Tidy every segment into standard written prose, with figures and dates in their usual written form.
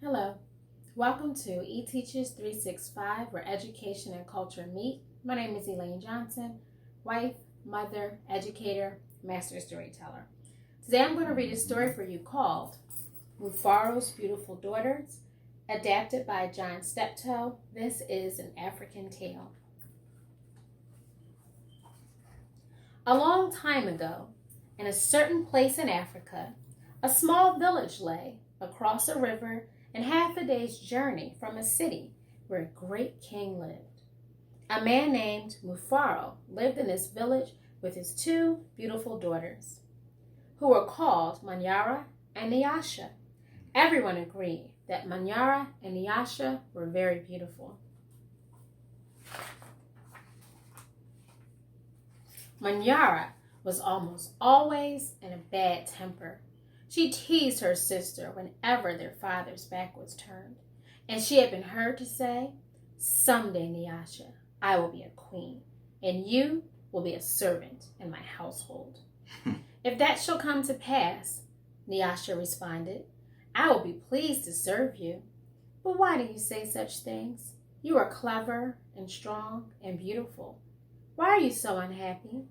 Hello, welcome to eTeachers 365, where education and culture meet. My name is Elaine Johnson, wife, mother, educator, master storyteller. Today I'm going to read a story for you called Mufaro's Beautiful Daughters, adapted by John Steptoe. This is an African tale. A long time ago, in a certain place in Africa, a small village lay across a river and half a day's journey from a city where a great king lived. A man named Mufaro lived in this village with his two beautiful daughters, who were called Manyara and Nyasha. Everyone agreed that Manyara and Nyasha were very beautiful. Manyara was almost always in a bad temper. She teased her sister whenever their father's back was turned, and she had been heard to say, "Someday, Nyasha, I will be a queen, and you will be a servant in my household." "If that shall come to pass," Nyasha responded, "I will be pleased to serve you. But why do you say such things? You are clever and strong and beautiful. Why are you so unhappy?"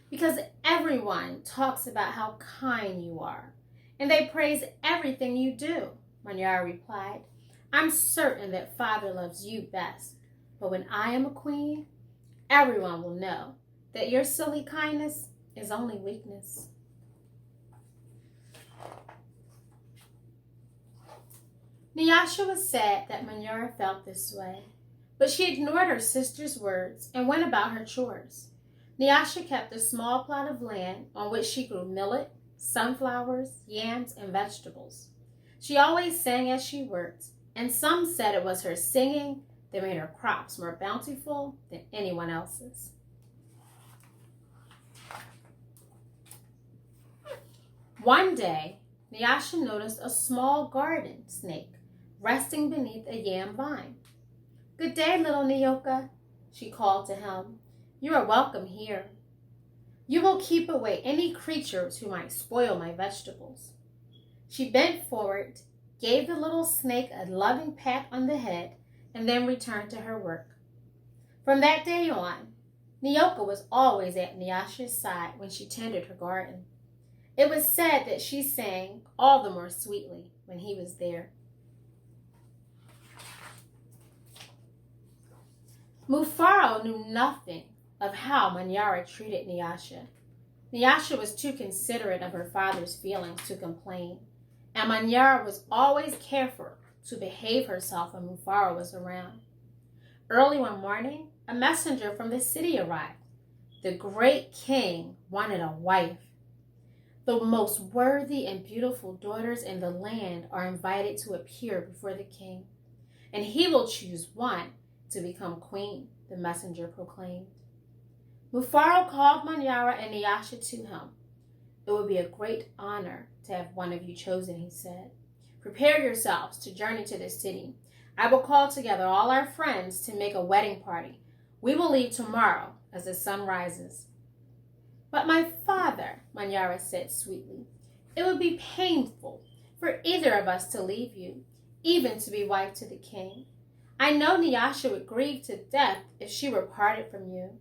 "Because everyone talks about how kind you are, and they praise everything you do," Manyara replied. "I'm certain that Father loves you best, but when I am a queen, everyone will know that your silly kindness is only weakness." Nyasha was sad that Manyara felt this way, but she ignored her sister's words and went about her chores. Nyasha kept a small plot of land on which she grew millet, sunflowers, yams, and vegetables. She always sang as she worked, and some said it was her singing that made her crops more bountiful than anyone else's. One day, Nyasha noticed a small garden snake resting beneath a yam vine. "Good day, little Nyoka," she called to him. "You are welcome here. You will keep away any creatures who might spoil my vegetables." She bent forward, gave the little snake a loving pat on the head, and then returned to her work. From that day on, Nyoka was always at Nyasha's side when she tended her garden. It was said that she sang all the more sweetly when he was there. Mufaro knew nothing of how Manyara treated Nyasha. Nyasha was too considerate of her father's feelings to complain, and Manyara was always careful to behave herself when Mufaro was around. Early one morning, a messenger from the city arrived. The great king wanted a wife. The most worthy and beautiful daughters in the land are invited to appear before the king, and he will choose one to become queen, the messenger proclaimed. Mufaro called Manyara and Nyasha to him. "It would be a great honor to have one of you chosen," he said. "Prepare yourselves to journey to the city. I will call together all our friends to make a wedding party. We will leave tomorrow as the sun rises." "But my father," Manyara said sweetly, "it would be painful for either of us to leave you, even to be wife to the king. I know Nyasha would grieve to death if she were parted from you.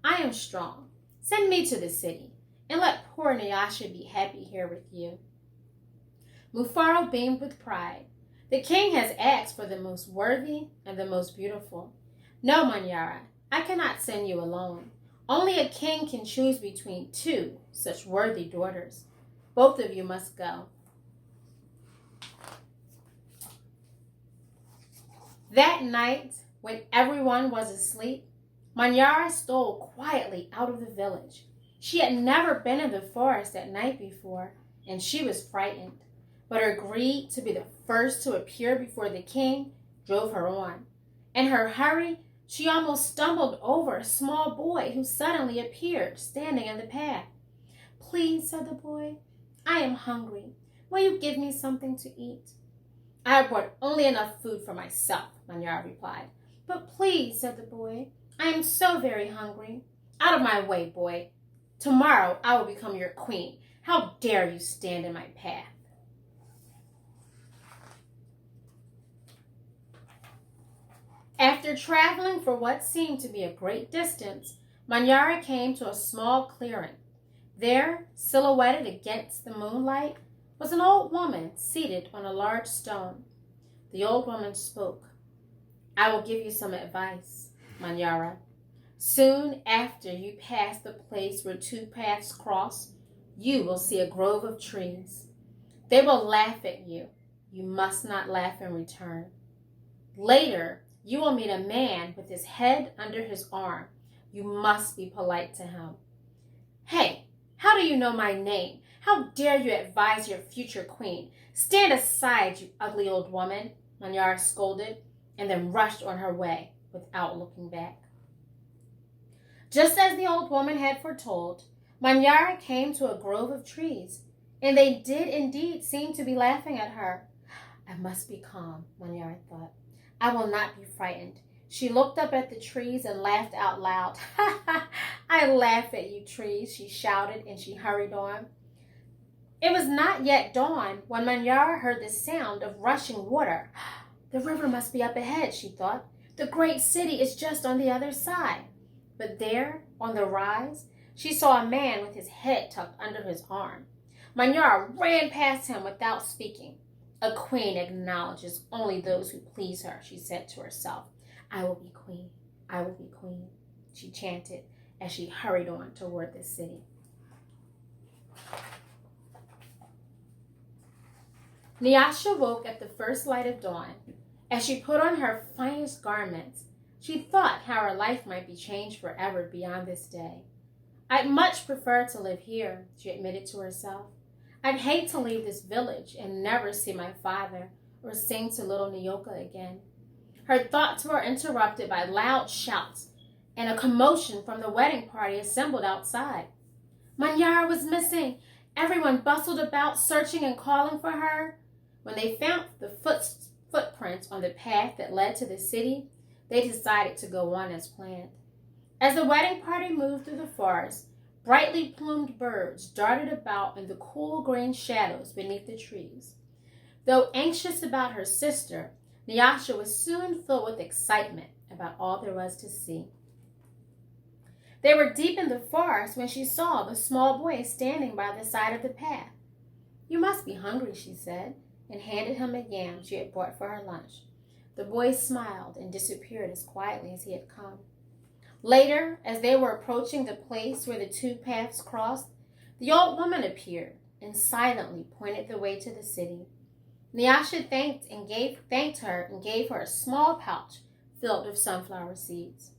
I am strong. Send me to the city, and let poor Nyasha be happy here with you." Mufaro beamed with pride. "The king has asked for the most worthy and the most beautiful. No, Manyara, I cannot send you alone. Only a king can choose between two such worthy daughters. Both of you must go." That night, when everyone was asleep, Manyara stole quietly out of the village. She had never been in the forest at night before, and she was frightened. But her greed to be the first to appear before the king drove her on. In her hurry, she almost stumbled over a small boy who suddenly appeared, standing in the path. "Please," said the boy, "I am hungry. Will you give me something to eat?" "I have brought only enough food for myself," Manyara replied. "But please," said the boy, "I am so very hungry." "Out of my way, boy. Tomorrow I will become your queen. How dare you stand in my path?" After traveling for what seemed to be a great distance, Manyara came to a small clearing. There, silhouetted against the moonlight, was an old woman seated on a large stone. The old woman spoke. "I will give you some advice, Manyara. Soon after you pass the place where two paths cross, you will see a grove of trees. They will laugh at you. You must not laugh in return. Later, you will meet a man with his head under his arm. You must be polite to him." "Hey, how do you know my name? How dare you advise your future queen? Stand aside, you ugly old woman," Manyara scolded, and then rushed on her way without looking back. Just as the old woman had foretold, Manyara came to a grove of trees, and they did indeed seem to be laughing at her. "I must be calm," Manyara thought. "I will not be frightened." She looked up at the trees and laughed out loud. "Ha ha! I laugh at you, trees," she shouted, and she hurried on. It was not yet dawn when Manyara heard the sound of rushing water. "The river must be up ahead," she thought. "The great city is just on the other side." But there, on the rise, she saw a man with his head tucked under his arm. Manyara ran past him without speaking. "A queen acknowledges only those who please her," she said to herself. "I will be queen. I will be queen," she chanted as she hurried on toward the city. Nyasha woke at the first light of dawn. As she put on her finest garments, she thought how her life might be changed forever beyond this day. "I'd much prefer to live here," she admitted to herself. "I'd hate to leave this village and never see my father or sing to little Nyoka again." Her thoughts were interrupted by loud shouts and a commotion from the wedding party assembled outside. Manyara was missing. Everyone bustled about, searching and calling for her. When they found the footprints on the path that led to the city, they decided to go on as planned. As the wedding party moved through the forest, brightly plumed birds darted about in the cool green shadows beneath the trees. Though anxious about her sister, Nyasha was soon filled with excitement about all there was to see. They were deep in the forest when she saw the small boy standing by the side of the path. "You must be hungry," she said, and handed him a yam she had brought for her lunch. The boy smiled and disappeared as quietly as he had come. Later, as they were approaching the place where the two paths crossed, the old woman appeared and silently pointed the way to the city. Nyasha thanked her and gave her a small pouch filled with sunflower seeds.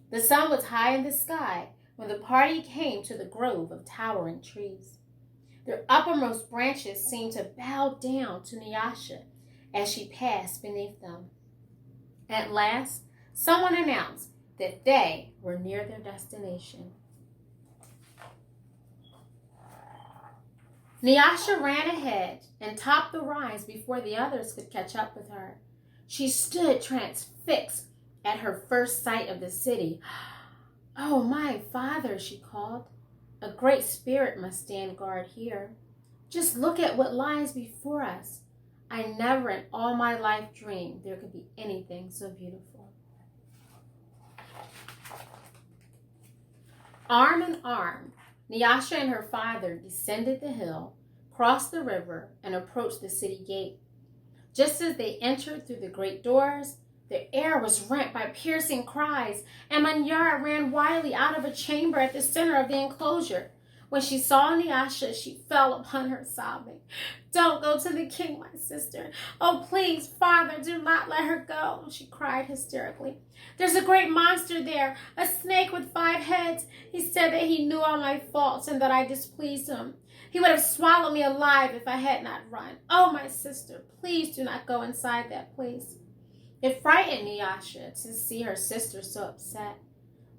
The sun was high in the sky when the party came to the grove of towering trees. Their uppermost branches seemed to bow down to Nyasha as she passed beneath them. At last, someone announced that they were near their destination. Nyasha ran ahead and topped the rise before the others could catch up with her. She stood transfixed at her first sight of the city. "Oh, my father," she called. "A great spirit must stand guard here. Just look at what lies before us. I never in all my life dreamed there could be anything so beautiful." Arm in arm, Nyasha and her father descended the hill, crossed the river, and approached the city gate. Just as they entered through the great doors, the air was rent by piercing cries, and Manyara ran wildly out of a chamber at the center of the enclosure. When she saw Nyasha, she fell upon her, sobbing. "Don't go to the king, my sister. Oh, please, father, do not let her go," she cried hysterically. "There's a great monster there, a snake with 5 heads. He said that he knew all my faults and that I displeased him. He would have swallowed me alive if I had not run. Oh, my sister, please do not go inside that place." It frightened Nyasha to see her sister so upset.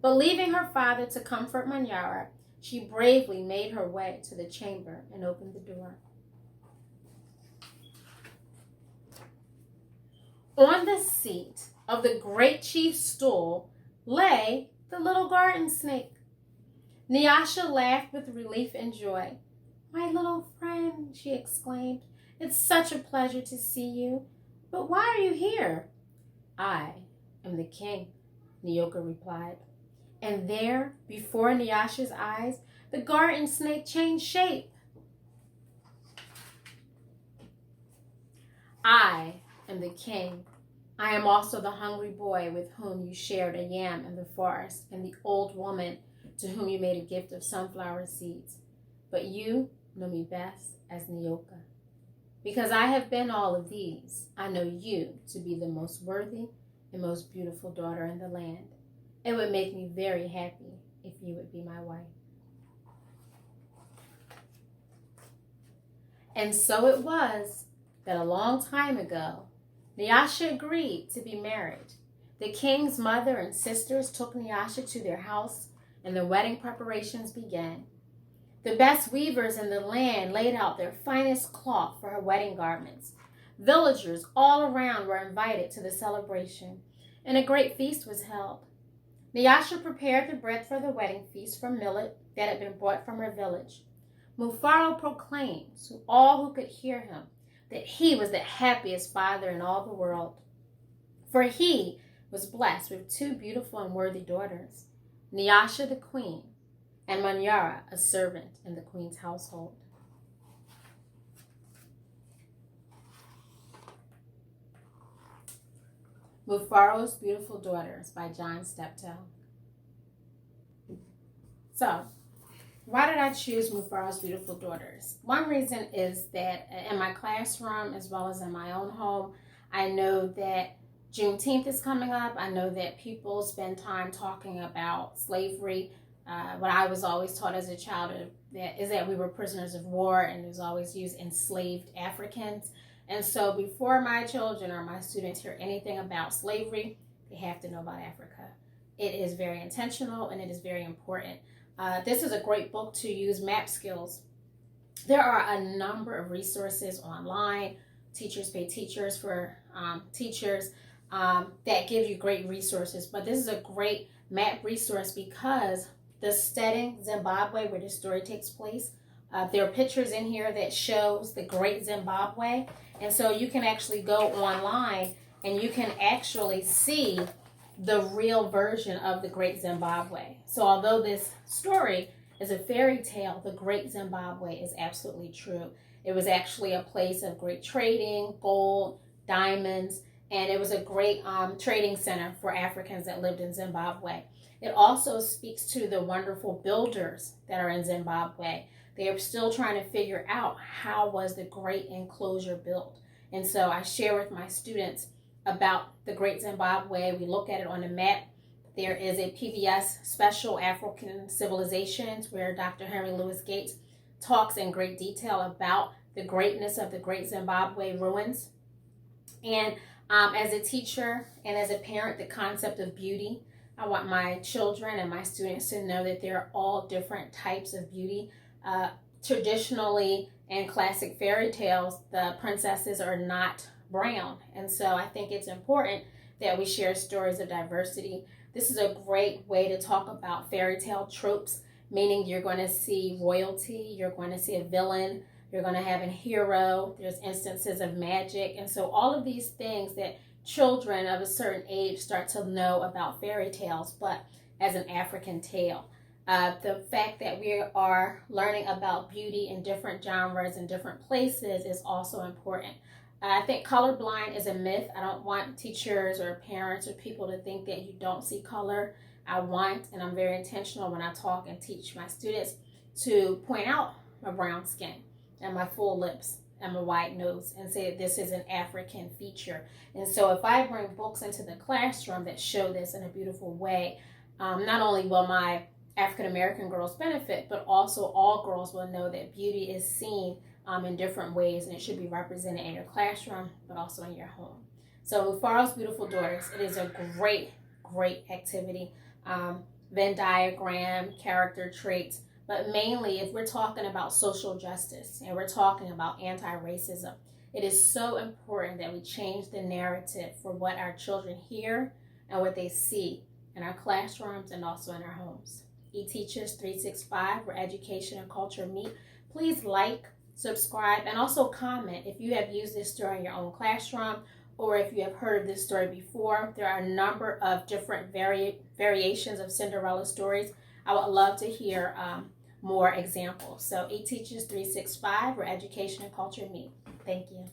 But leaving her father to comfort Manyara, she bravely made her way to the chamber and opened the door. On the seat of the great chief's stool lay the little garden snake. Nyasha laughed with relief and joy. "My little friend," she exclaimed, "it's such a pleasure to see you. But why are you here?" "I am the king, Nyoka replied. And there, before Nyasha's eyes, the garden snake changed shape. I am the king. I am also the hungry boy with whom you shared a yam in the forest, and the old woman to whom you made a gift of sunflower seeds. But you know me best as Nyoka. Because I have been all of these, I know you to be the most worthy and most beautiful daughter in the land. It would make me very happy if you would be my wife. And so it was that a long time ago, Nyasha agreed to be married. The king's mother and sisters took Nyasha to their house, and the wedding preparations began. The best weavers in the land laid out their finest cloth for her wedding garments. Villagers all around were invited to the celebration, and a great feast was held. Nyasha prepared the bread for the wedding feast from millet that had been brought from her village. Mufaro proclaimed to all who could hear him that he was the happiest father in all the world, for he was blessed with two beautiful and worthy daughters, Nyasha the queen, and Manyara, a servant in the queen's household. Mufaro's Beautiful Daughters by John Steptoe. So, why did I choose Mufaro's Beautiful Daughters? One reason is that in my classroom, as well as in my own home, I know that Juneteenth is coming up. I know that people spend time talking about slavery. What I was always taught as a child is that we were prisoners of war, and it was always used enslaved Africans. And so before my children or my students hear anything about slavery, they have to know about Africa. It is very intentional and it is very important. This is a great book to use map skills. There are a number of resources online. Teachers Pay Teachers for teachers that give you great resources. But this is a great map resource because the setting, Zimbabwe, where the story takes place, there are pictures in here that shows the Great Zimbabwe. And so you can actually go online and you can actually see the real version of the Great Zimbabwe. So although this story is a fairy tale, the Great Zimbabwe is absolutely true. It was actually a place of great trading, gold, diamonds, and it was a great trading center for Africans that lived in Zimbabwe. It also speaks to the wonderful builders that are in Zimbabwe. They are still trying to figure out how was the great enclosure built. And so I share with my students about the Great Zimbabwe. We look at it on a map. There is a PBS special, African Civilizations, where Dr. Henry Louis Gates talks in great detail about the greatness of the Great Zimbabwe ruins. And as a teacher and as a parent, the concept of beauty, I want my children and my students to know that there are all different types of beauty. Traditionally, in classic fairy tales, the princesses are not brown. And so I think it's important that we share stories of diversity. This is a great way to talk about fairy tale tropes, meaning you're going to see royalty, you're going to see a villain, you're going to have a hero, there's instances of magic. And so all of these things that children of a certain age start to know about fairy tales, but as an African tale. The fact that we are learning about beauty in different genres and different places is also important. I think colorblind is a myth. I don't want teachers or parents or people to think that you don't see color. I want, and I'm very intentional when I talk and teach my students, to point out my brown skin and my full lips and my wide nose and say that this is an African feature. And so if I bring books into the classroom that show this in a beautiful way, not only will my African American girls benefit, but also all girls will know that beauty is seen in different ways, and it should be represented in your classroom, but also in your home. So Mufaro's Beautiful Daughters, it is a great, great activity. Venn diagram, character traits, but mainly if we're talking about social justice and we're talking about anti-racism, it is so important that we change the narrative for what our children hear and what they see in our classrooms and also in our homes. eTeachers 365, where education and culture meet. Please like, subscribe, and also comment if you have used this during your own classroom or if you have heard of this story before. There are a number of different variations of Cinderella stories. I would love to hear more examples. So 8 Teachers 365, where education and culture meet. Thank you.